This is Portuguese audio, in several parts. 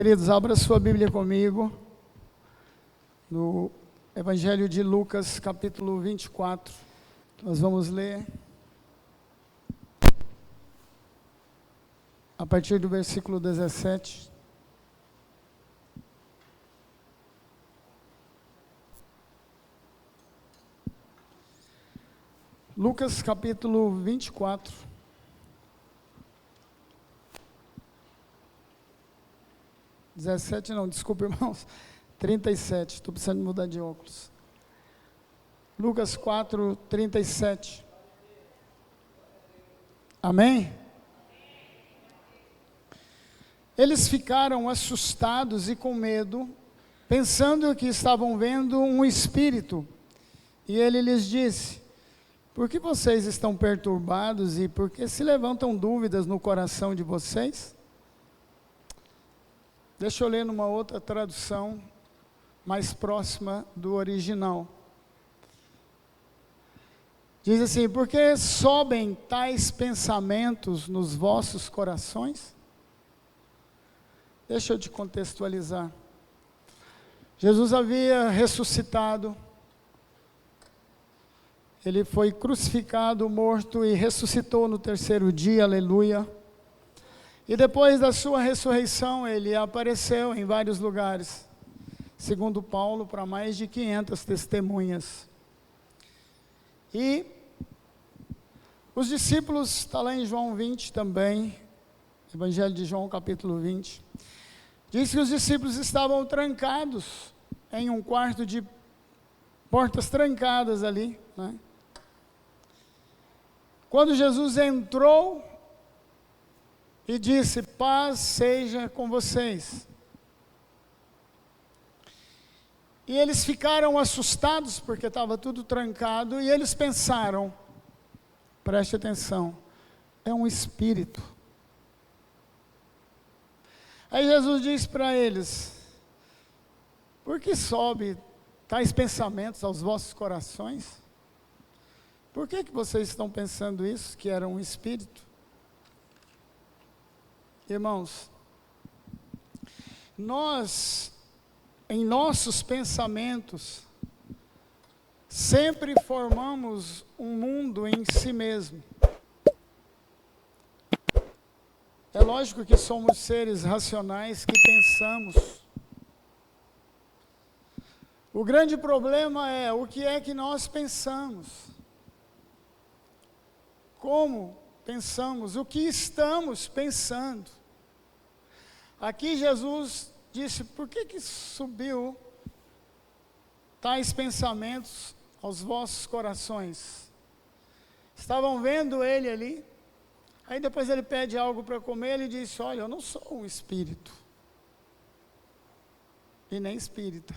Queridos, abra sua Bíblia comigo, no Evangelho de Lucas, capítulo 24. Nós vamos ler a partir do versículo 17. Lucas, capítulo 24. 17 não, desculpa, irmãos, 37, estou precisando mudar de óculos. Lucas 4, 37. Amém? Eles ficaram assustados e com medo, pensando que estavam vendo um espírito. E ele lhes disse: por que vocês estão perturbados e por que se levantam dúvidas no coração de vocês? Deixa eu ler numa outra tradução, mais próxima do original. Diz assim: por que sobem tais pensamentos nos vossos corações? Deixa eu te contextualizar. Jesus havia ressuscitado. Ele foi crucificado, morto e ressuscitou no terceiro dia, aleluia. E depois da sua ressurreição, ele apareceu em vários lugares, segundo Paulo, para mais de 500 testemunhas. E os discípulos, está lá em João 20 também, Evangelho de João, capítulo 20, diz que os discípulos estavam trancados em um quarto de portas trancadas ali, né? Quando Jesus entrou e disse: paz seja com vocês. E eles ficaram assustados porque estava tudo trancado e eles pensaram, preste atenção, é um espírito. Aí Jesus disse para eles: por que sobe tais pensamentos aos vossos corações? Por que vocês estão pensando isso, que era um espírito? Irmãos, nós, em nossos pensamentos, sempre formamos um mundo em si mesmo. É lógico que somos seres racionais que pensamos. O grande problema é o que é que nós pensamos. Como pensamos, o que estamos pensando. Aqui Jesus disse: por que subiu tais pensamentos aos vossos corações? Estavam vendo ele ali, aí depois ele pede algo para comer, ele disse: olha, eu não sou um espírito, e nem espírita,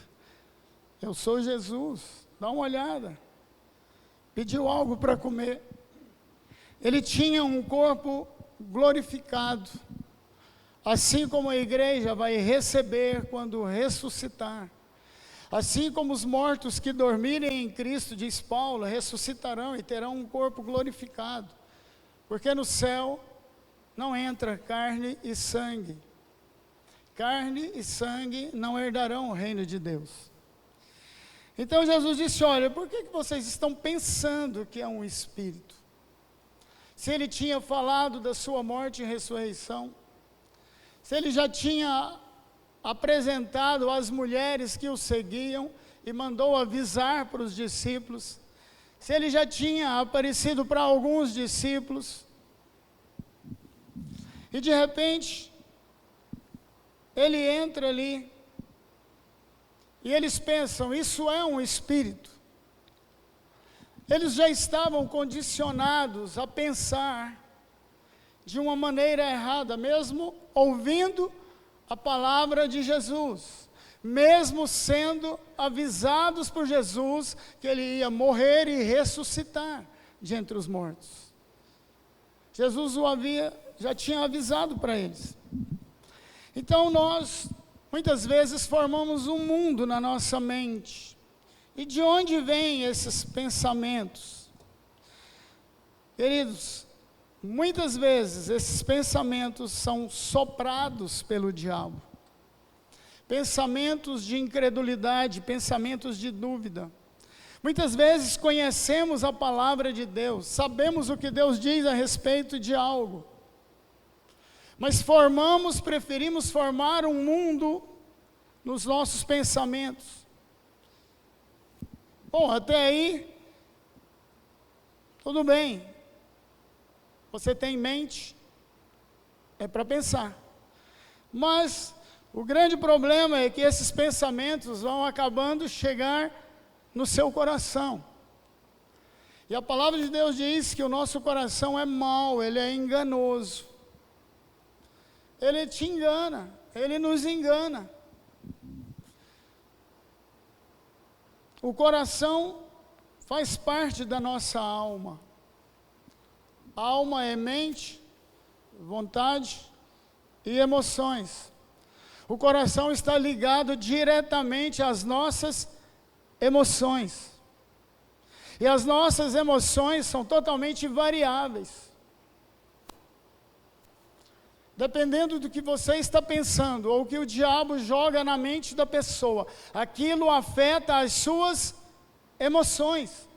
eu sou Jesus, dá uma olhada. Pediu algo para comer, ele tinha um corpo glorificado, assim como a igreja vai receber quando ressuscitar. Assim como os mortos que dormirem em Cristo, diz Paulo, ressuscitarão e terão um corpo glorificado. Porque no céu não entra carne e sangue. Carne e sangue não herdarão o reino de Deus. Então Jesus disse: olha, por que vocês estão pensando que é um espírito? Se ele tinha falado da sua morte e ressurreição, se ele já tinha apresentado às mulheres que o seguiam e mandou avisar para os discípulos, se ele já tinha aparecido para alguns discípulos, e de repente, ele entra ali, e eles pensam: isso é um espírito. Eles já estavam condicionados a pensar de uma maneira errada, mesmo ouvindo a palavra de Jesus, mesmo sendo avisados por Jesus que ele ia morrer e ressuscitar de entre os mortos. Jesus já tinha avisado para eles. Então nós, muitas vezes, formamos um mundo na nossa mente. E de onde vêm esses pensamentos? Queridos, muitas vezes esses pensamentos são soprados pelo diabo. pensamentos de incredulidade, pensamentos de dúvida. Muitas vezes conhecemos a palavra de Deus, sabemos o que Deus diz a respeito de algo, mas preferimos formar um mundo nos nossos pensamentos. Bom, até aí, tudo bem. Você tem mente, é para pensar. Mas o grande problema é que esses pensamentos vão acabando chegar no seu coração. E a palavra de Deus diz que o nosso coração é mau, ele é enganoso. Ele te engana, ele nos engana. O coração faz parte da nossa alma. Alma é mente, vontade e emoções. O coração está ligado diretamente às nossas emoções. E as nossas emoções são totalmente variáveis. Dependendo do que você está pensando, ou o que o diabo joga na mente da pessoa, aquilo afeta as suas emoções.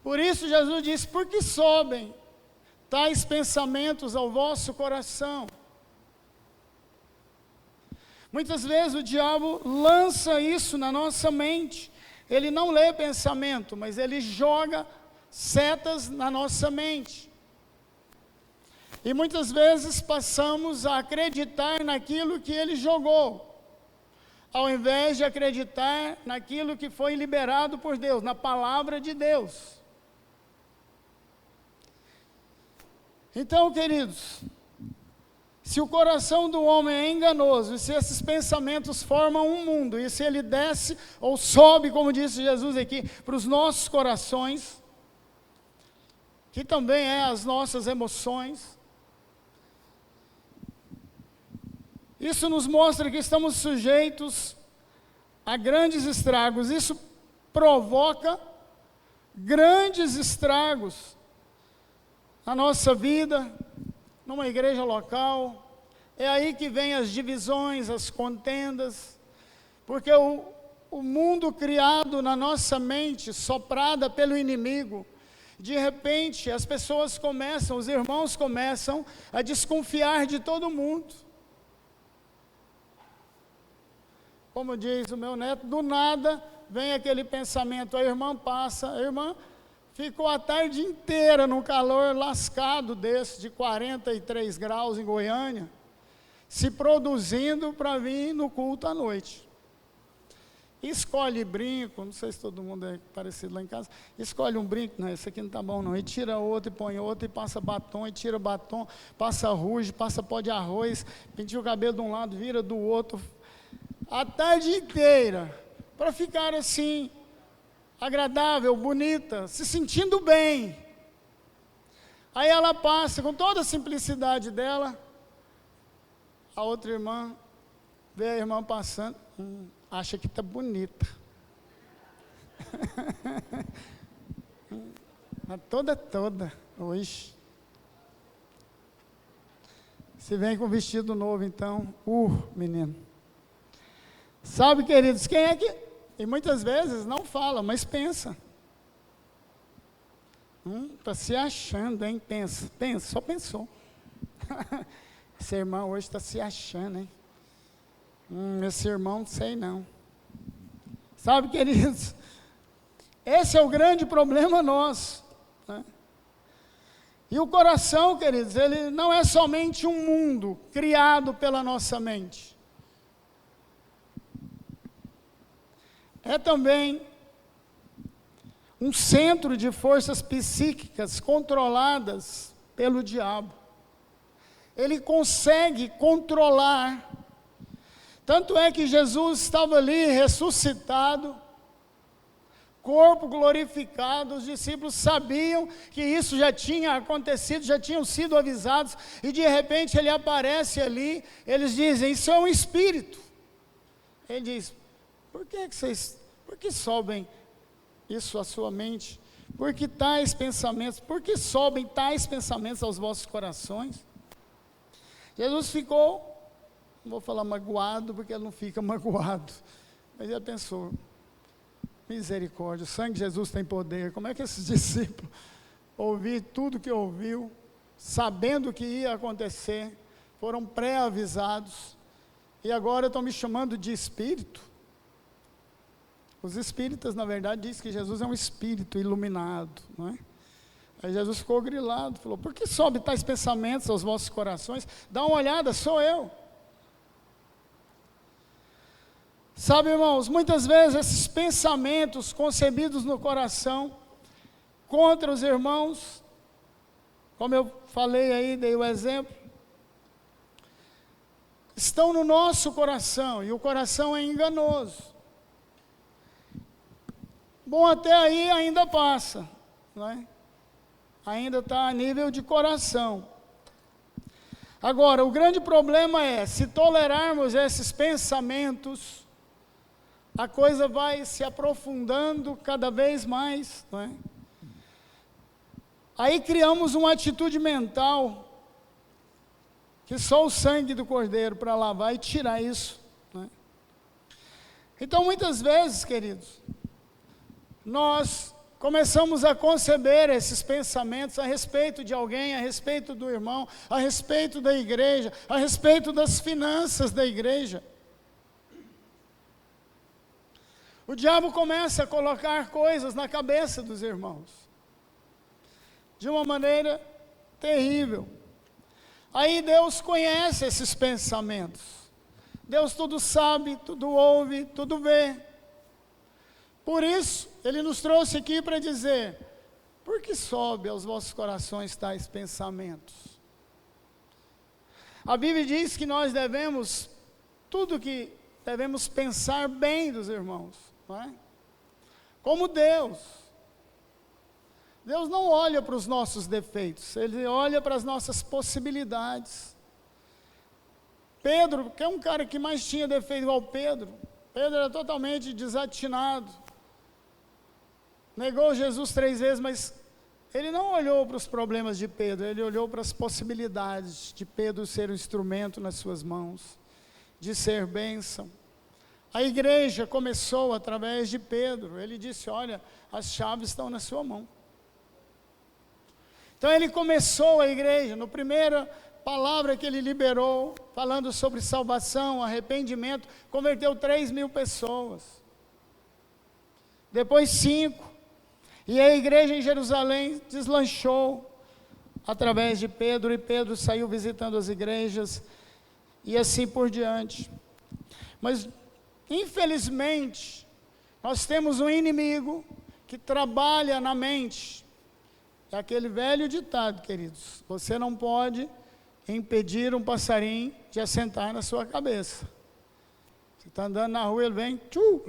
Por isso Jesus disse: por que sobem tais pensamentos ao vosso coração? Muitas vezes o diabo lança isso na nossa mente. Ele não lê pensamento, mas ele joga setas na nossa mente. E muitas vezes passamos a acreditar naquilo que ele jogou, ao invés de acreditar naquilo que foi liberado por Deus, na palavra de Deus. Então, queridos, se o coração do homem é enganoso, e se esses pensamentos formam um mundo, e se ele desce ou sobe, como disse Jesus aqui, para os nossos corações, que também é as nossas emoções, isso nos mostra que estamos sujeitos a grandes estragos. Isso provoca grandes estragos na nossa vida, numa igreja local. É aí que vem as divisões, as contendas, porque o mundo criado na nossa mente, soprada pelo inimigo, de repente as pessoas começam, os irmãos começam a desconfiar de todo mundo. Como diz o meu neto, do nada vem aquele pensamento, a irmã passa, a irmã ficou a tarde inteira no calor lascado desse, de 43 graus em Goiânia, se produzindo para vir no culto à noite. Escolhe brinco, não sei se todo mundo é parecido lá em casa, escolhe um brinco, não, esse aqui não está bom não, e tira outro, e põe outro, e passa batom, e tira batom, passa rouge, passa pó de arroz, penteia o cabelo de um lado, vira do outro, a tarde inteira, para ficar assim, agradável, bonita, se sentindo bem. Aí ela passa, com toda a simplicidade dela, a outra irmã, vê a irmã passando, acha que está bonita. toda, hoje. Se vem com vestido novo, então, menino. Sabe, queridos, quem é que... E muitas vezes não fala, mas pensa. Está se achando, hein? Pensa, só pensou. Esse irmão hoje está se achando, hein? Esse irmão, não sei não. Sabe, queridos, esse é o grande problema nosso, né? E o coração, queridos, ele não é somente um mundo criado pela nossa mente. É também um centro de forças psíquicas controladas pelo diabo. Ele consegue controlar. Tanto é que Jesus estava ali ressuscitado, corpo glorificado, os discípulos sabiam que isso já tinha acontecido, já tinham sido avisados, e de repente ele aparece ali, eles dizem, isso é um espírito. Ele diz, por que sobem isso à sua mente? Por que sobem tais pensamentos aos vossos corações? Jesus ficou não vou falar magoado, porque ele não fica magoado. Mas já pensou, misericórdia, o sangue de Jesus tem poder. Como é que esses discípulos ouviram tudo que ouviu, sabendo o que ia acontecer, foram pré-avisados, e agora estão me chamando de espírito? Os espíritas, na verdade, dizem que Jesus é um espírito iluminado, não é? Aí Jesus ficou grilado, falou: por que sobe tais pensamentos aos vossos corações? Dá uma olhada, sou eu. Sabe, irmãos, muitas vezes esses pensamentos concebidos no coração contra os irmãos, como eu falei aí, dei o exemplo, estão no nosso coração, e o coração é enganoso. Bom, até aí ainda passa, não é? Ainda está a nível de coração. Agora, o grande problema é, se tolerarmos esses pensamentos, a coisa vai se aprofundando cada vez mais, não é? Aí criamos uma atitude mental, que só o sangue do Cordeiro para lavar e tirar isso, não é? Então, muitas vezes, queridos, nós começamos a conceber esses pensamentos a respeito de alguém, a respeito do irmão, a respeito da igreja, a respeito das finanças da igreja. O diabo começa a colocar coisas na cabeça dos irmãos, de uma maneira terrível. Aí Deus conhece esses pensamentos. Deus tudo sabe, tudo ouve, tudo vê. Por isso, Ele nos trouxe aqui para dizer: por que sobe aos vossos corações tais pensamentos? A Bíblia diz que nós devemos, tudo que devemos pensar bem dos irmãos, não é? Como Deus. Deus não olha para os nossos defeitos, Ele olha para as nossas possibilidades. Pedro, que é um cara que mais tinha defeito igual Pedro, Pedro era totalmente desatinado, negou Jesus 3 vezes, mas ele não olhou para os problemas de Pedro, ele olhou para as possibilidades de Pedro ser um instrumento nas suas mãos, de ser bênção. A igreja começou através de Pedro, ele disse: olha, as chaves estão na sua mão. Então ele começou a igreja, na primeira palavra que ele liberou, falando sobre salvação, arrependimento, converteu 3.000 pessoas. Depois 5. E a igreja em Jerusalém deslanchou através de Pedro, e Pedro saiu visitando as igrejas, e assim por diante. Mas, infelizmente, nós temos um inimigo que trabalha na mente. É aquele velho ditado, queridos: você não pode impedir um passarinho de assentar na sua cabeça. Você está andando na rua, ele vem,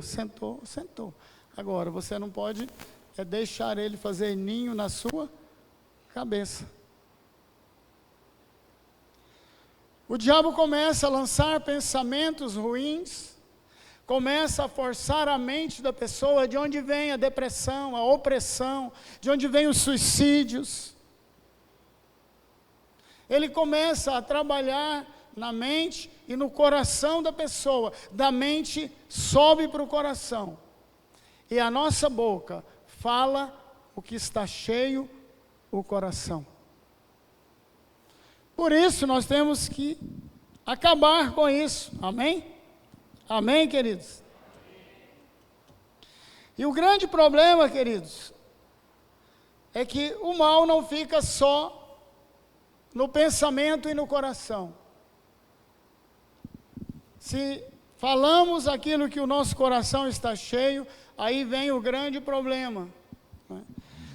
sentou, sentou. Agora, você não pode deixar ele fazer ninho na sua cabeça. O diabo começa a lançar pensamentos ruins, começa a forçar a mente da pessoa, de onde vem a depressão, a opressão, de onde vem os suicídios. Ele começa a trabalhar na mente e no coração da pessoa. Da mente sobe para o coração. E a nossa boca fala o que está cheio o coração. Por isso nós temos que acabar com isso. Amém? Amém, queridos? E o grande problema, queridos, é que o mal não fica só no pensamento e no coração. Se falamos aquilo que o nosso coração está cheio, aí vem o grande problema, né?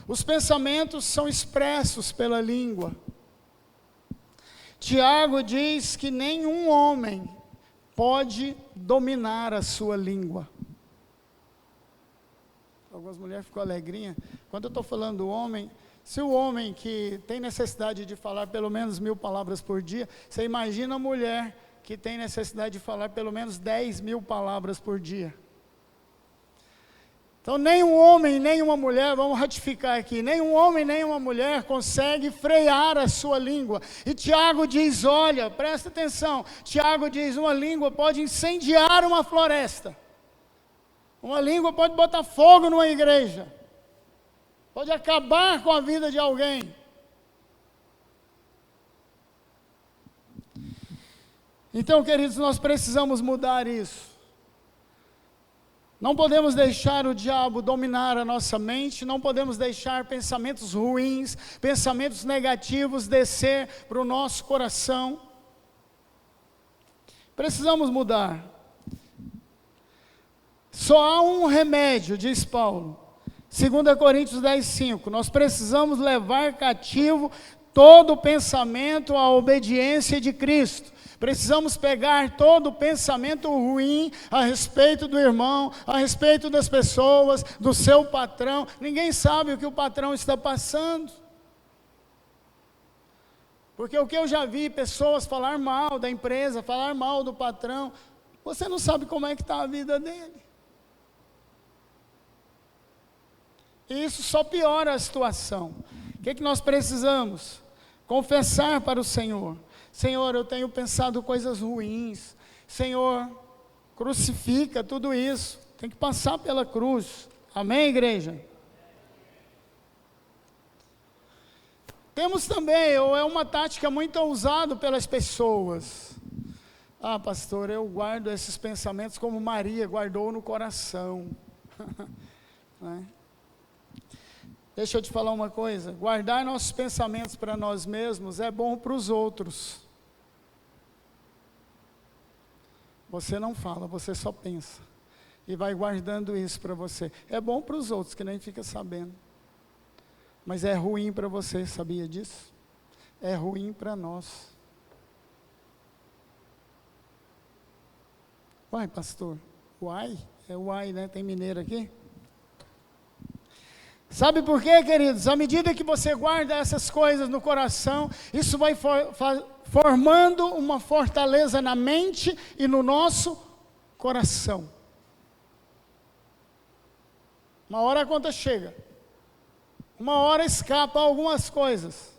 Os pensamentos são expressos pela língua. Tiago diz que nenhum homem pode dominar a sua língua. Algumas mulheres ficam alegrinhas. Quando eu estou falando do homem, se o homem que tem necessidade de falar pelo menos 1.000 palavras por dia, você imagina a mulher que tem necessidade de falar pelo menos 10.000 palavras por dia. Então, nenhum homem, nem uma mulher, vamos ratificar aqui, nenhum homem, nem uma mulher consegue frear a sua língua. E Tiago diz, olha, presta atenção, Tiago diz, uma língua pode incendiar uma floresta. Uma língua pode botar fogo numa igreja. Pode acabar com a vida de alguém. Então, queridos, nós precisamos mudar isso. Não podemos deixar o diabo dominar a nossa mente, não podemos deixar pensamentos ruins, pensamentos negativos descer para o nosso coração. Precisamos mudar. Só há um remédio, diz Paulo. 2 Coríntios 10:5. Nós precisamos levar cativo todo pensamento à obediência de Cristo. Precisamos pegar todo pensamento ruim a respeito do irmão, a respeito das pessoas, do seu patrão. Ninguém sabe o que o patrão está passando. Porque o que eu já vi pessoas falar mal da empresa, falar mal do patrão, você não sabe como é que está a vida dele. E isso só piora a situação. O que nós precisamos? Confessar para o Senhor. Senhor, eu tenho pensado coisas ruins. Senhor, crucifica tudo isso. Tem que passar pela cruz. Amém, igreja? Temos também, ou é uma tática muito usada pelas pessoas. Ah, pastor, eu guardo esses pensamentos como Maria guardou no coração. Né? Deixa eu te falar uma coisa, guardar nossos pensamentos para nós mesmos é bom para os outros. Você não fala, você só pensa. E vai guardando isso para você. É bom para os outros, que nem fica sabendo. Mas é ruim para você, sabia disso? É ruim para nós. Uai, pastor, uai? É uai, né? Tem mineiro aqui? Sabe por quê, queridos? À medida que você guarda essas coisas no coração, isso vai formando uma fortaleza na mente e no nosso coração. Uma hora a conta chega. Uma hora escapa algumas coisas.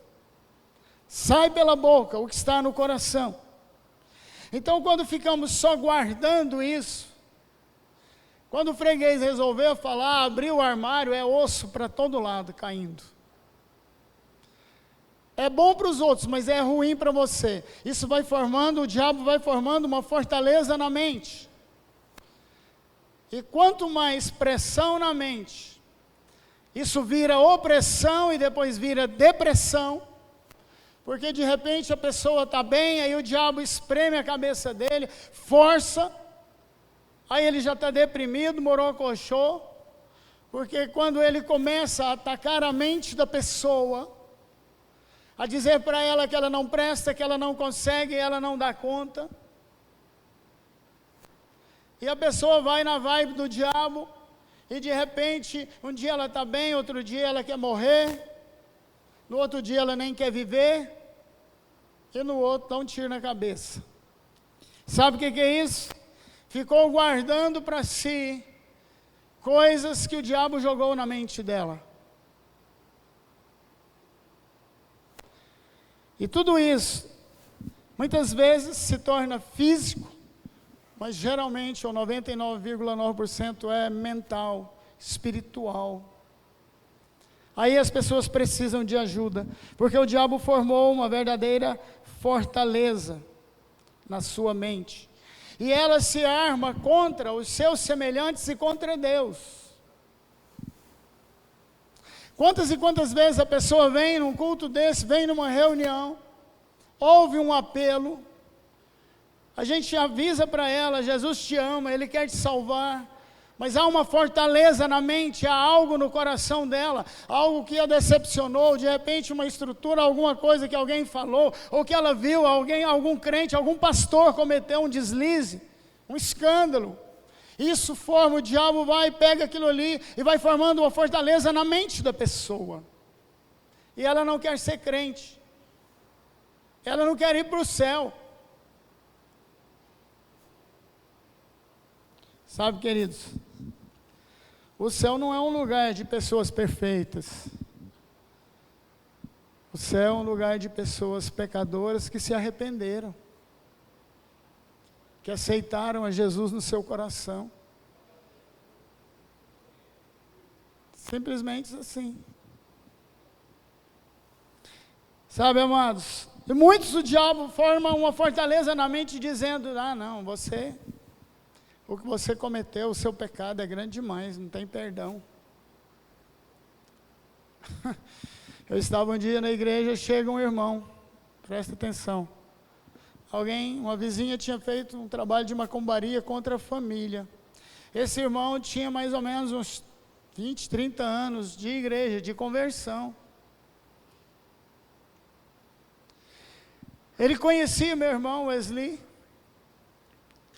Sai pela boca o que está no coração. Então, quando ficamos só guardando isso, quando o freguês resolveu falar, abrir o armário, é osso para todo lado caindo. É bom para os outros, mas é ruim para você. Isso vai formando, o diabo vai formando uma fortaleza na mente. E quanto mais pressão na mente, isso vira opressão e depois vira depressão. Porque de repente a pessoa está bem, aí o diabo espreme a cabeça dele, força. Aí ele já está deprimido, morocochô, porque quando ele começa a atacar a mente da pessoa, a dizer para ela que ela não presta, que ela não consegue, ela não dá conta, e a pessoa vai na vibe do diabo, e de repente, um dia ela está bem, outro dia ela quer morrer, no outro dia ela nem quer viver, e no outro dá um tiro na cabeça. Sabe o que é isso? Ficou guardando para si coisas que o diabo jogou na mente dela. E tudo isso, muitas vezes se torna físico, mas geralmente, ou 99,9% é mental, espiritual. Aí as pessoas precisam de ajuda, porque o diabo formou uma verdadeira fortaleza na sua mente. E ela se arma contra os seus semelhantes e contra Deus. Quantas e quantas vezes a pessoa vem num culto desse, vem numa reunião, ouve um apelo, a gente avisa para ela, Jesus te ama, Ele quer te salvar, mas há uma fortaleza na mente, há algo no coração dela, algo que a decepcionou, de repente uma estrutura, alguma coisa que alguém falou, ou que ela viu, algum crente, algum pastor cometeu um deslize, um escândalo. Isso forma, o diabo vai, pega aquilo ali e vai formando uma fortaleza na mente da pessoa. E ela não quer ser crente. Ela não quer ir para o céu. Sabe, queridos, O céu não é um lugar de pessoas perfeitas. O céu é um lugar de pessoas pecadoras que se arrependeram, que aceitaram a Jesus no seu coração. Simplesmente assim. Sabe, amados? E muitos, o diabo forma uma fortaleza na mente dizendo, não, o que você cometeu, o seu pecado é grande demais, não tem perdão. Eu estava um dia na igreja, chega um irmão, presta atenção. Uma vizinha tinha feito um trabalho de macumbaria contra a família. Esse irmão tinha mais ou menos uns 20, 30 anos de igreja, de conversão. Ele conhecia meu irmão Wesley,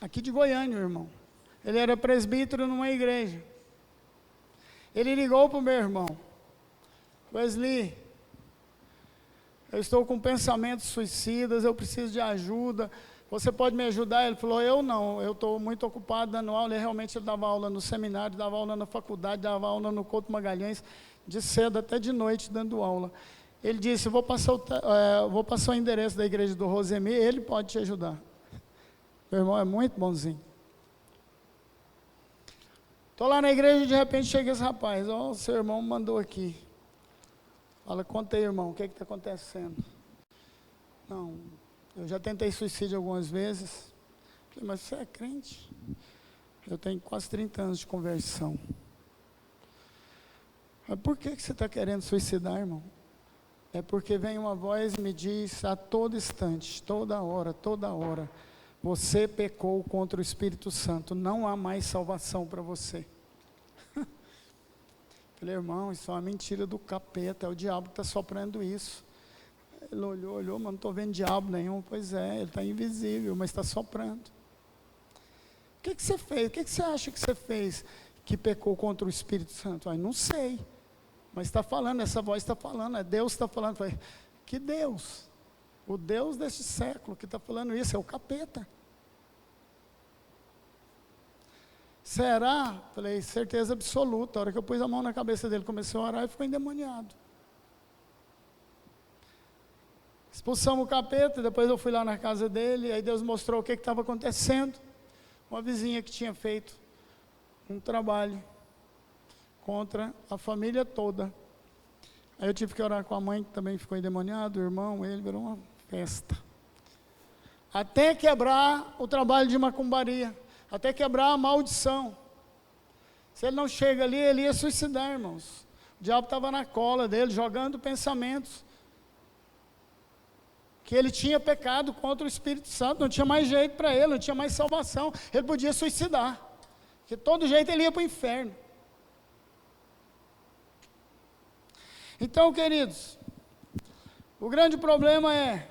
aqui de Goiânia, irmão. Ele era presbítero numa igreja. Ele ligou para o meu irmão. Wesley, eu estou com pensamentos suicidas, eu preciso de ajuda, você pode me ajudar? Ele falou, eu não, eu estou muito ocupado dando aula. E realmente ele dava aula no seminário, dava aula na faculdade, dava aula no Couto Magalhães, de cedo até de noite dando aula. Ele disse, vou passar o endereço da igreja do Rosemi, ele pode te ajudar. Meu irmão é muito bonzinho. Estou lá na igreja e de repente chega esse rapaz, o seu irmão me mandou aqui. Fala, conta aí, irmão, o que está acontecendo? Não, eu já tentei suicídio algumas vezes. Falei, mas você é crente? Eu tenho quase 30 anos de conversão. Mas por que você está querendo suicidar, irmão? É porque vem uma voz e me diz a todo instante, toda hora, você pecou contra o Espírito Santo, não há mais salvação para você. Falei, irmão, isso é uma mentira do capeta, é o diabo que está soprando isso. Ele olhou, mas não estou vendo diabo nenhum. Pois é, ele está invisível, mas está soprando. O que você fez? O que você acha que você fez que pecou contra o Espírito Santo? Não sei, mas está falando, essa voz está falando, Deus está falando. Falei, que Deus? O Deus deste século que está falando isso, é o capeta. Será? Falei, certeza absoluta. A hora que eu pus a mão na cabeça dele, começou a orar e ficou endemoniado. Expulsamos o capeta, depois eu fui lá na casa dele, aí Deus mostrou o que estava acontecendo. Uma vizinha que tinha feito um trabalho contra a família toda. Aí eu tive que orar com a mãe, que também ficou endemoniado, o irmão, ele virou uma festa. Até quebrar o trabalho de macumbaria. Até quebrar a maldição. Se ele não chega ali, ele ia suicidar, irmãos. O diabo estava na cola dele, jogando pensamentos. Que ele tinha pecado contra o Espírito Santo, não tinha mais jeito para ele, não tinha mais salvação. Ele podia suicidar. De todo jeito ele ia para o inferno. Então, queridos, o grande problema é,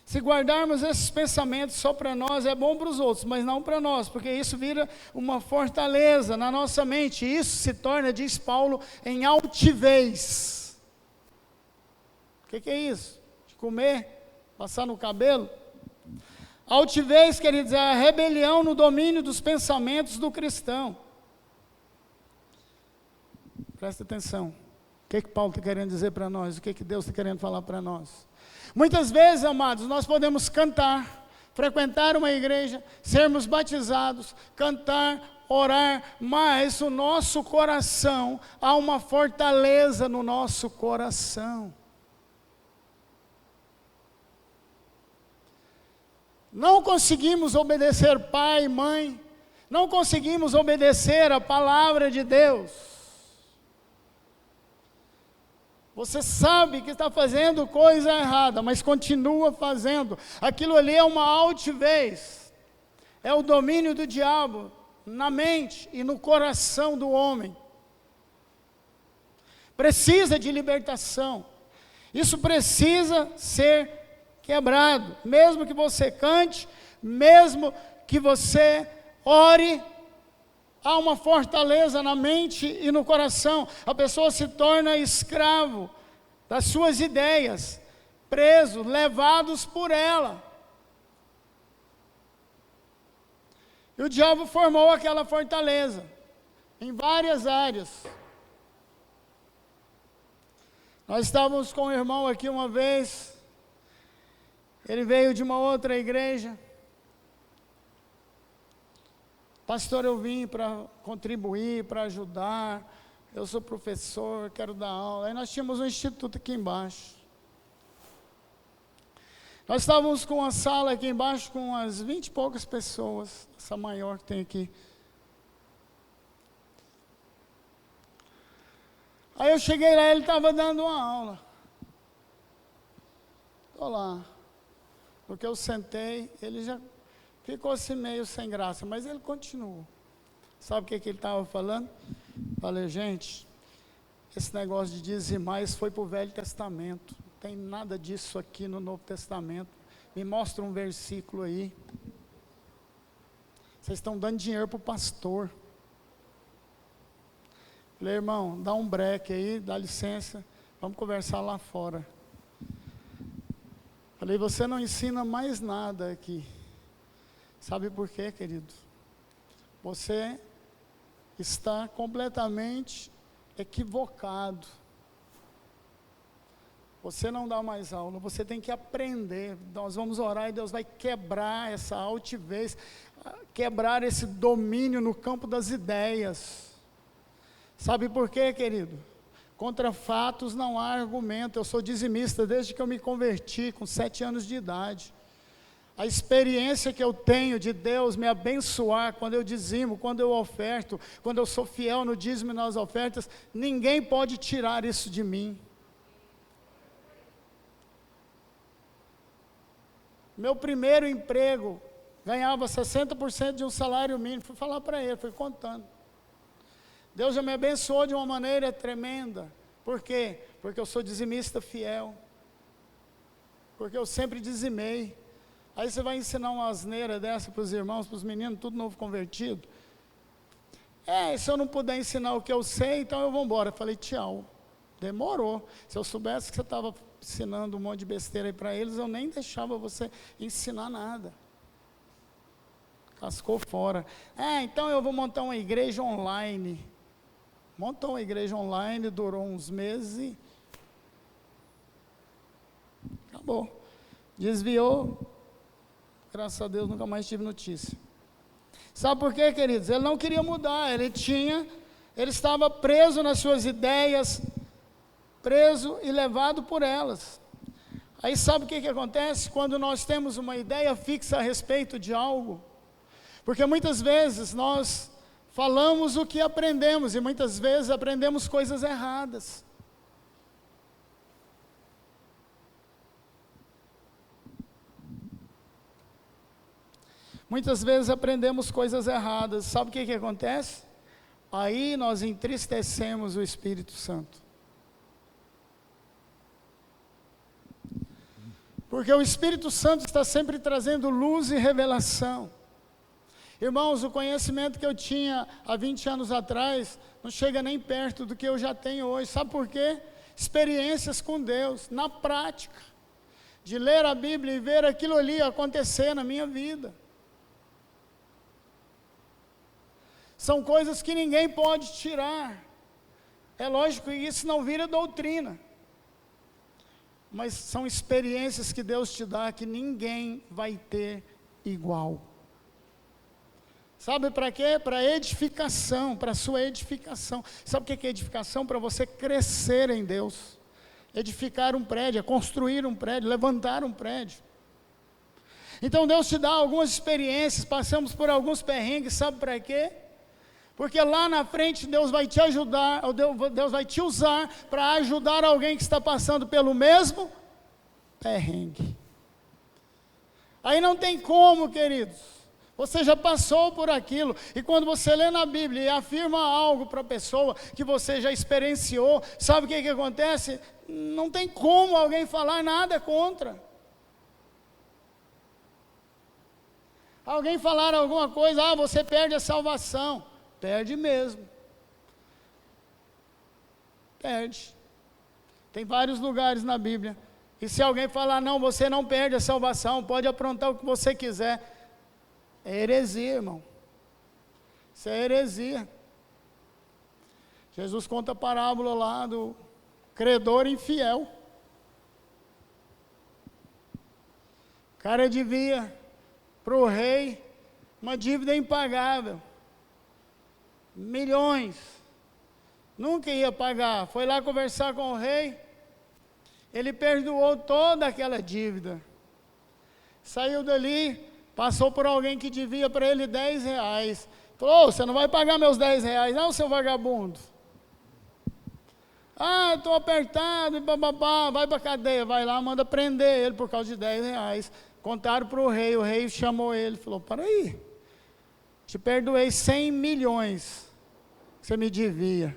se guardarmos esses pensamentos só para nós, é bom para os outros, mas não para nós, porque isso vira uma fortaleza na nossa mente, e isso se torna, diz Paulo, em altivez. O que é isso? De comer, passar no cabelo? Altivez, queridos, é a rebelião no domínio dos pensamentos do cristão. Presta atenção. O que Paulo está querendo dizer para nós? O que Deus está querendo falar para nós? Muitas vezes, amados, nós podemos cantar, frequentar uma igreja, sermos batizados, cantar, orar, mas o nosso coração, há uma fortaleza no nosso coração. Não conseguimos obedecer pai, mãe, não conseguimos obedecer a palavra de Deus. Você sabe que está fazendo coisa errada, mas continua fazendo. Aquilo ali é uma altivez. É o domínio do diabo na mente e no coração do homem. Precisa de libertação. Isso precisa ser quebrado. Mesmo que você cante, mesmo que você ore, há uma fortaleza na mente e no coração. A pessoa se torna escravo das suas ideias, preso, levados por ela. E o diabo formou aquela fortaleza. em várias áreas. Nós estávamos com um irmão aqui uma vez, ele veio de uma outra igreja. Pastor, eu vim para contribuir, para ajudar, eu sou professor, quero dar aula. Aí nós tínhamos um instituto aqui embaixo. Nós estávamos com uma sala aqui embaixo com umas 20 e poucas pessoas, essa maior que tem aqui. Aí eu cheguei lá, ele estava dando uma aula. Estou lá. Porque eu sentei, ele já ficou assim meio sem graça, mas ele continuou. Sabe o que ele estava falando? Falei, gente, esse negócio de dizimar, isso foi para o Velho Testamento. Não tem nada disso aqui no Novo Testamento. Me mostra um versículo aí. Vocês estão dando dinheiro para o pastor. Falei, irmão, dá um break aí, dá licença, vamos conversar lá fora. Falei, você não ensina mais nada aqui. Sabe por quê, querido? Você está completamente equivocado. Você não dá mais aula, você tem que aprender. Nós vamos orar e Deus vai quebrar essa altivez, quebrar esse domínio no campo das ideias. Sabe por quê, querido? Contra fatos não há argumento. Eu sou dizimista desde que eu me converti, com 7 anos de idade. A experiência que eu tenho de Deus me abençoar quando eu dizimo, quando eu oferto, quando eu sou fiel no dízimo e nas ofertas, ninguém pode tirar isso de mim. Meu primeiro emprego, ganhava 60% de um salário mínimo. Fui falar para ele, fui contando. Deus já me abençoou de uma maneira tremenda. Por quê? Porque eu sou dizimista fiel. Porque eu sempre dizimei. Aí você vai ensinar uma asneira dessa para os irmãos, para os meninos, tudo novo convertido. Se eu não puder ensinar o que eu sei, então eu vou embora. Eu falei, tchau. Demorou. Se eu soubesse que você estava ensinando um monte de besteira aí para eles, eu nem deixava você ensinar nada. Cascou fora. Então eu vou montar uma igreja online. Montou uma igreja online, durou uns meses e acabou. Desviou. Graças a Deus, nunca mais tive notícia. Sabe por quê, queridos? Ele não queria mudar, ele estava preso nas suas ideias, preso e levado por elas. Aí sabe o que acontece? Quando nós temos uma ideia fixa a respeito de algo, porque muitas vezes nós falamos o que aprendemos, e muitas vezes aprendemos coisas erradas. Muitas vezes aprendemos coisas erradas. Sabe o que acontece? Aí nós entristecemos o Espírito Santo. Porque o Espírito Santo está sempre trazendo luz e revelação. Irmãos, o conhecimento que eu tinha há 20 anos atrás, não chega nem perto do que eu já tenho hoje. Sabe por quê? Experiências com Deus, na prática. De ler a Bíblia e ver aquilo ali acontecer na minha vida. São coisas que ninguém pode tirar. É lógico que isso não vira doutrina. Mas são experiências que Deus te dá que ninguém vai ter igual. Sabe para quê? Para edificação, para a sua edificação. Sabe o que é edificação? Para você crescer em Deus. Edificar um prédio, é construir um prédio, levantar um prédio. Então Deus te dá algumas experiências, passamos por alguns perrengues, sabe para quê? Porque lá na frente Deus vai te ajudar, ou Deus vai te usar para ajudar alguém que está passando pelo mesmo perrengue. Aí não tem como, queridos. Você já passou por aquilo, e quando você lê na Bíblia e afirma algo para a pessoa que você já experienciou, sabe o que acontece? Não tem como alguém falar nada contra. Alguém falar alguma coisa, você perde a salvação. Perde mesmo. Perde. Tem vários lugares na Bíblia. E se alguém falar, não, você não perde a salvação, pode aprontar o que você quiser. É heresia, irmão. Isso é heresia. Jesus conta a parábola lá do credor infiel. O cara devia para o rei uma dívida impagável. Milhões. Nunca ia pagar. Foi lá conversar com o rei. Ele perdoou toda aquela dívida. Saiu dali, passou por alguém que devia para ele 10 reais. Falou: "Ô, você não vai pagar meus 10 reais, não, seu vagabundo?" "Ah, estou apertado, e bababá, vai para a cadeia." Vai lá, manda prender ele por causa de 10 reais. Contaram para o rei chamou ele, falou: "Para aí, te perdoei 100 milhões que você me devia.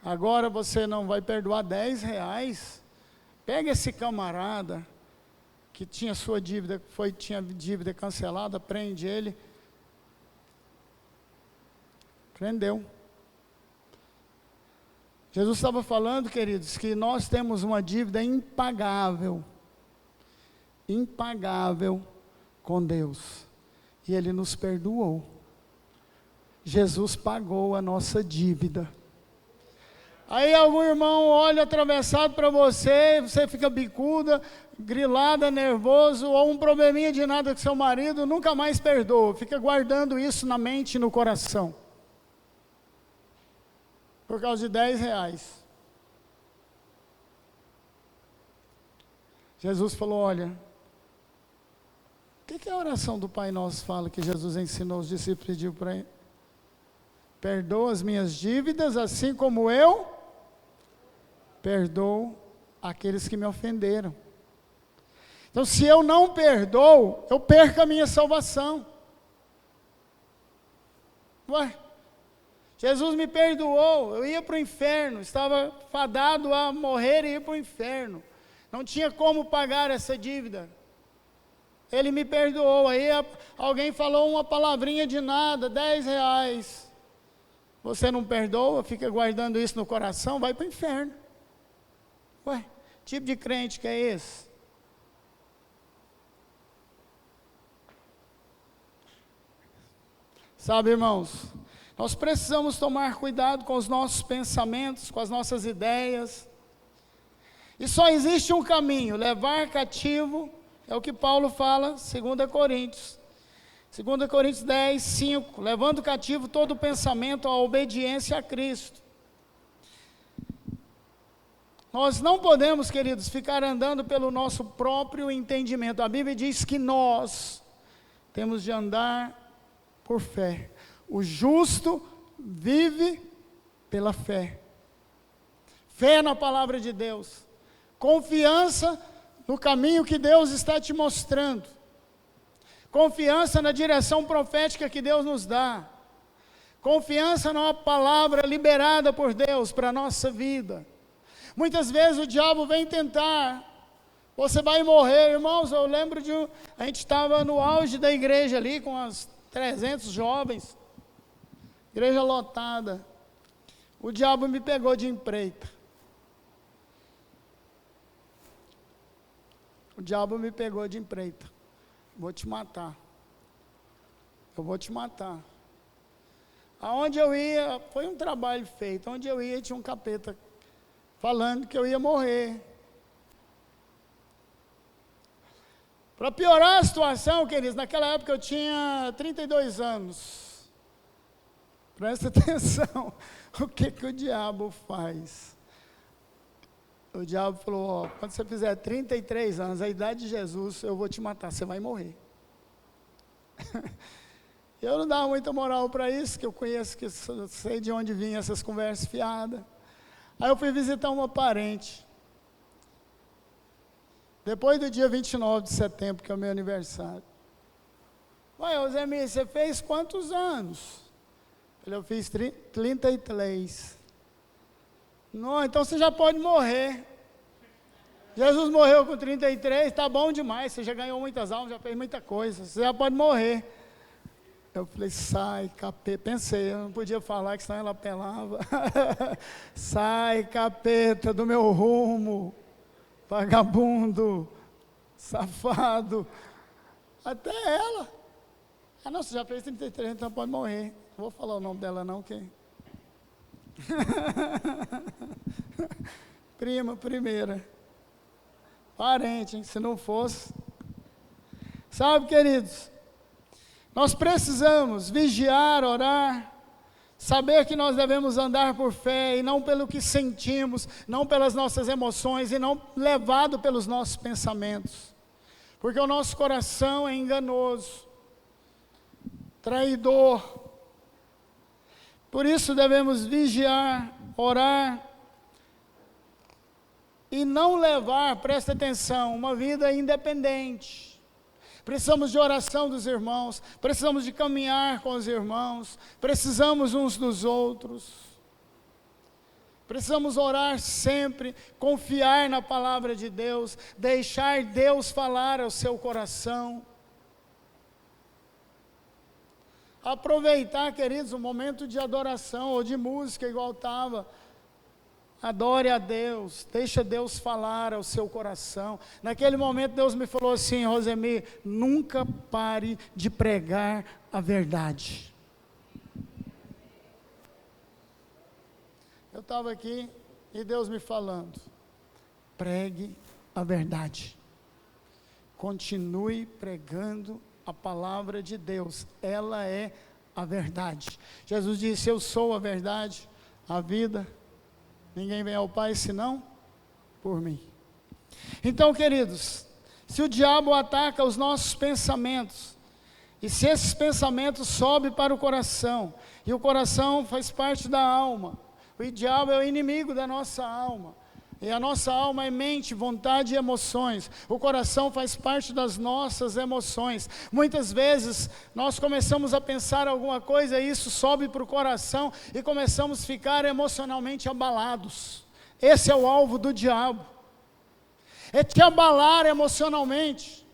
Agora você não vai perdoar 10 reais? Pega esse camarada que tinha sua dívida, tinha dívida cancelada, prende ele." Prendeu. Jesus estava falando, queridos, que nós temos uma dívida impagável com Deus, e Ele nos perdoou. Jesus pagou a nossa dívida. Aí algum irmão olha atravessado para você, você fica bicuda, grilada, nervoso, ou um probleminha de nada com seu marido, nunca mais perdoa, fica guardando isso na mente e no coração, por causa de 10 reais. Jesus falou: "Olha, o que a oração do Pai Nosso fala, que Jesus ensinou os discípulos, pediu para ele? Perdoa as minhas dívidas, assim como eu perdoo aqueles que me ofenderam." Então, se eu não perdoo, eu perco a minha salvação. Ué, Jesus me perdoou, eu ia para o inferno, estava fadado a morrer e ir para o inferno. Não tinha como pagar essa dívida. Ele me perdoou. Aí alguém falou uma palavrinha de nada, 10 reais. Você não perdoa, fica guardando isso no coração, vai para o inferno. Ué, tipo de crente que é esse? Sabe, irmãos, nós precisamos tomar cuidado com os nossos pensamentos, com as nossas ideias. E só existe um caminho: levar cativo, é o que Paulo fala, 2 Coríntios. 2 Coríntios 10, 5, levando cativo todo pensamento à obediência a Cristo. Nós não podemos, queridos, ficar andando pelo nosso próprio entendimento. A Bíblia diz que nós temos de andar por fé. O justo vive pela fé. Fé na palavra de Deus. Confiança no caminho que Deus está te mostrando. Confiança na direção profética que Deus nos dá. Confiança na palavra liberada por Deus para a nossa vida. Muitas vezes o diabo vem tentar: você vai morrer. Irmãos, eu lembro a gente estava no auge da igreja ali, com uns 300 jovens, igreja lotada. O diabo me pegou de empreita. O diabo me pegou de empreita. Vou te matar. Eu vou te matar. Aonde eu ia, foi um trabalho feito. Onde eu ia, tinha um capeta falando que eu ia morrer. Para piorar a situação, queridos, naquela época eu tinha 32 anos. Presta atenção, o que o diabo faz? O diabo falou: "Ó, quando você fizer 33 anos, a idade de Jesus, eu vou te matar, você vai morrer." Eu não dava muita moral para isso, que eu conheço, que sei de onde vinham essas conversas fiadas. Aí eu fui visitar uma parente. Depois do dia 29 de setembro, que é o meu aniversário. "Ué, Osemir, você fez quantos anos?" Eu fiz 33. "Não, então você já pode morrer. Jesus morreu com 33, está bom demais, você já ganhou muitas almas, já fez muita coisa, você já pode morrer." Eu falei: "Sai, capeta." Pensei, eu não podia falar, que senão ela apelava. "Sai, capeta, do meu rumo, vagabundo, safado." Até ela: "Ah, não, você já fez 33, então pode morrer." Não vou falar o nome dela não, que Prima primeira. Parente, hein? Se não fosse. Sabe, queridos, nós precisamos vigiar, orar, saber que nós devemos andar por fé e não pelo que sentimos, não pelas nossas emoções e não levado pelos nossos pensamentos. Porque o nosso coração é enganoso, traidor. Por isso devemos vigiar, orar e não levar, presta atenção, uma vida independente. Precisamos de oração dos irmãos, precisamos de caminhar com os irmãos, precisamos uns dos outros. Precisamos orar sempre, confiar na palavra de Deus, deixar Deus falar ao seu coração. Aproveitar, queridos, um momento de adoração ou de música igual estava. Adore a Deus, deixa Deus falar ao seu coração. Naquele momento Deus me falou assim: Rosemir, nunca pare de pregar a verdade. Eu estava aqui e Deus me falando: pregue a verdade. Continue pregando a palavra de Deus, ela é a verdade. Jesus disse: eu sou a verdade, a vida. Ninguém vem ao Pai senão por mim. Então, queridos, se o diabo ataca os nossos pensamentos, e se esses pensamentos sobem para o coração, e o coração faz parte da alma, o diabo é o inimigo da nossa alma, e a nossa alma é mente, vontade e emoções. O coração faz parte das nossas emoções. Muitas vezes nós começamos a pensar alguma coisa e isso sobe para o coração e começamos a ficar emocionalmente abalados. Esse é o alvo do diabo. É te abalar emocionalmente.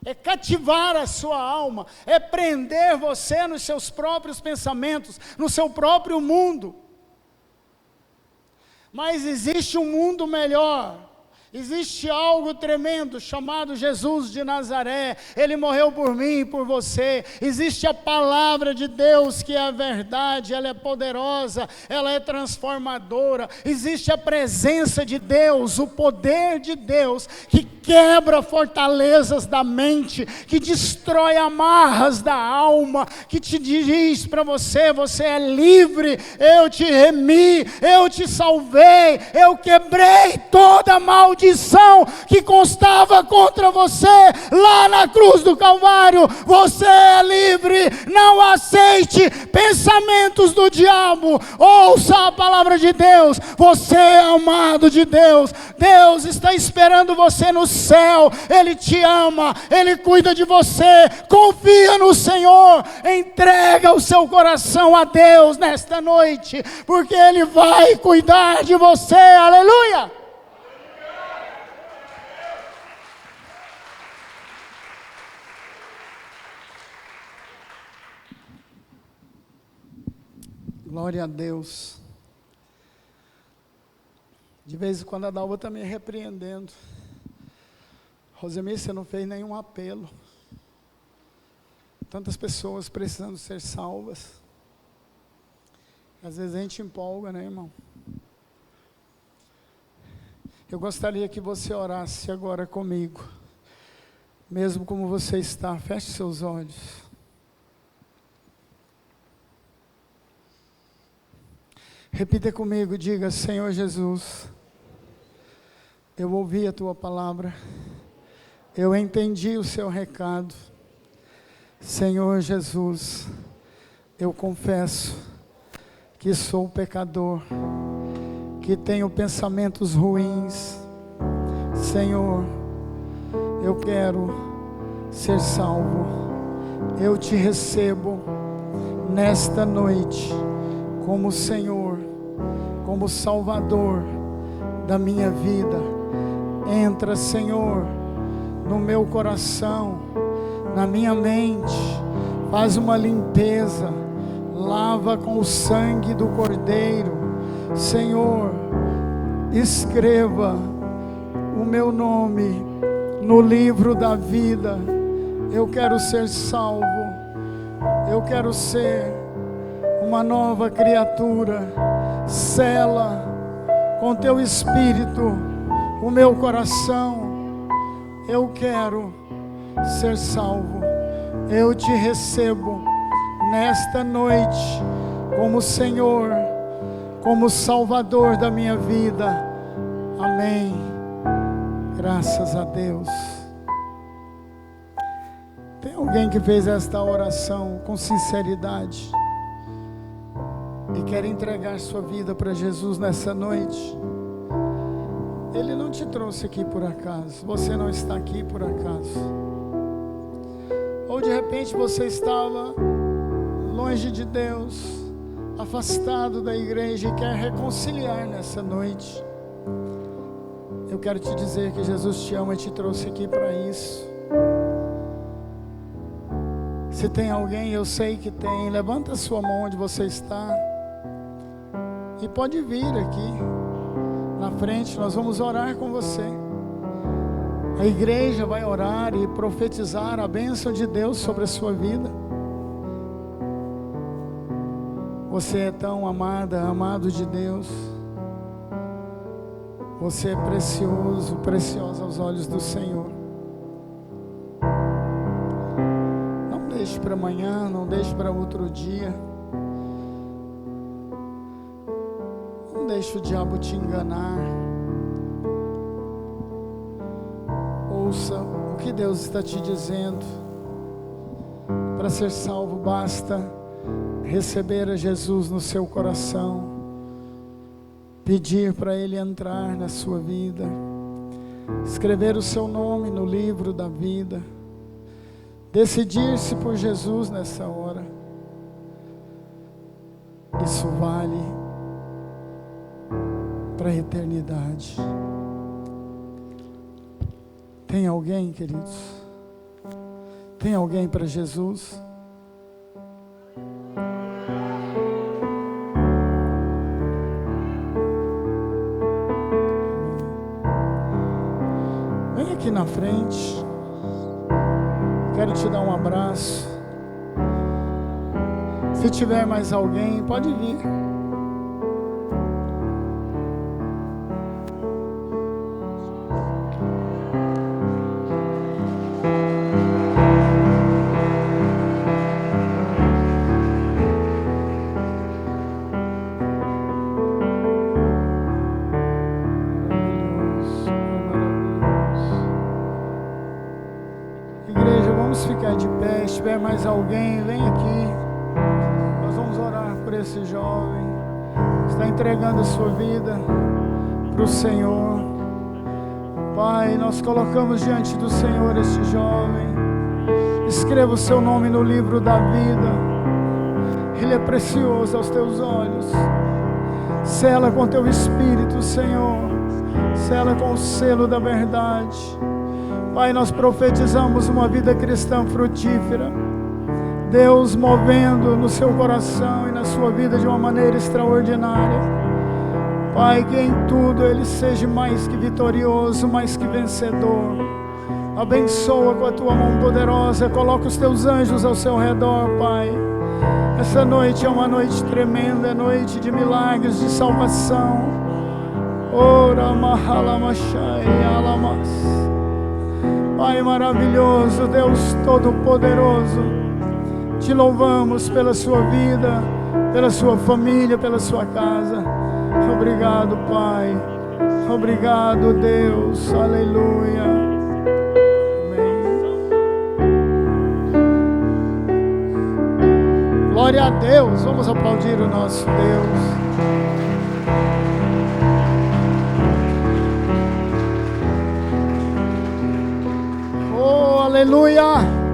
É cativar a sua alma. É prender você nos seus próprios pensamentos, no seu próprio mundo. Mas existe um mundo melhor, existe algo tremendo chamado Jesus de Nazaré. Ele morreu por mim e por você. Existe a palavra de Deus que é a verdade, ela é poderosa, ela é transformadora. Existe a presença de Deus, o poder de Deus que quebra fortalezas da mente, que destrói amarras da alma, que te diz para você: você é livre, eu te remi, eu te salvei, eu quebrei toda a maldição que constava contra você lá na cruz do Calvário. Você é livre, não aceite pensamentos do diabo, ouça a palavra de Deus. Você é amado de Deus, Deus está esperando você no céu, Ele te ama, Ele cuida de você. Confia no Senhor, entrega o seu coração a Deus nesta noite, porque Ele vai cuidar de você. Aleluia! Glória a Deus. De vez em quando a Dalva está me repreendendo. Rosemir, você não fez nenhum apelo. Tantas pessoas precisando ser salvas. Às vezes a gente empolga, né, irmão? Eu gostaria que você orasse agora comigo. Mesmo como você está, feche seus olhos. Repita comigo, diga: Senhor Jesus, eu ouvi a Tua palavra. Eu entendi o seu recado. Senhor Jesus, eu confesso que sou pecador, que tenho pensamentos ruins. Senhor, eu quero ser salvo. Eu te recebo nesta noite como Senhor, como Salvador da minha vida. Entra, Senhor, no meu coração, na minha mente, faz uma limpeza, lava com o sangue do Cordeiro. Senhor, escreva o meu nome no livro da vida. Eu quero ser salvo, eu quero ser uma nova criatura. Sela com teu Espírito o meu coração. Eu quero ser salvo. Eu te recebo nesta noite como Senhor, como Salvador da minha vida. Amém. Graças a Deus. Tem alguém que fez esta oração com sinceridade e quer entregar sua vida para Jesus nessa noite? Ele não te trouxe aqui por acaso. Você não está aqui por acaso. Ou de repente você estava longe de Deus, afastado da igreja e quer reconciliar nessa noite. Eu quero te dizer que Jesus te ama e te trouxe aqui para isso. Se tem alguém, eu sei que tem, levanta a sua mão onde você está e pode vir aqui na frente, nós vamos orar com você. A igreja vai orar e profetizar a bênção de Deus sobre a sua vida. Você é tão amada, amado de Deus. Você é precioso, preciosa aos olhos do Senhor. Não deixe para amanhã, não deixe para outro dia. Não deixe o diabo te enganar. Ouça o que Deus está te dizendo. Para ser salvo basta receber a Jesus no seu coração. Pedir para Ele entrar na sua vida, escrever o seu nome no livro da vida, decidir-se por Jesus nessa hora. Isso vale para a eternidade. Tem alguém, queridos? Tem alguém para Jesus? Aqui na frente, quero te dar um abraço. Se tiver mais alguém, pode vir. Se tiver mais alguém, vem aqui. Nós vamos orar por esse jovem que está entregando a sua vida para o Senhor. Pai, nós colocamos diante do Senhor esse jovem. Escreva o seu nome no livro da vida. Ele é precioso aos teus olhos. Sela com teu Espírito, Senhor. Sela com o selo da verdade. Pai, nós profetizamos uma vida cristã frutífera. Deus movendo no seu coração e na sua vida de uma maneira extraordinária. Pai, que em tudo Ele seja mais que vitorioso, mais que vencedor. Abençoa com a tua mão poderosa. Coloca os teus anjos ao seu redor, Pai. Essa noite é uma noite tremenda, é noite de milagres, de salvação. Ora mahalamashai alamas. Pai maravilhoso, Deus todo-poderoso, te louvamos pela sua vida, pela sua família, pela sua casa. Obrigado, Pai. Obrigado, Deus. Aleluia. Amém. Glória a Deus. Vamos aplaudir o nosso Deus. Aleluia!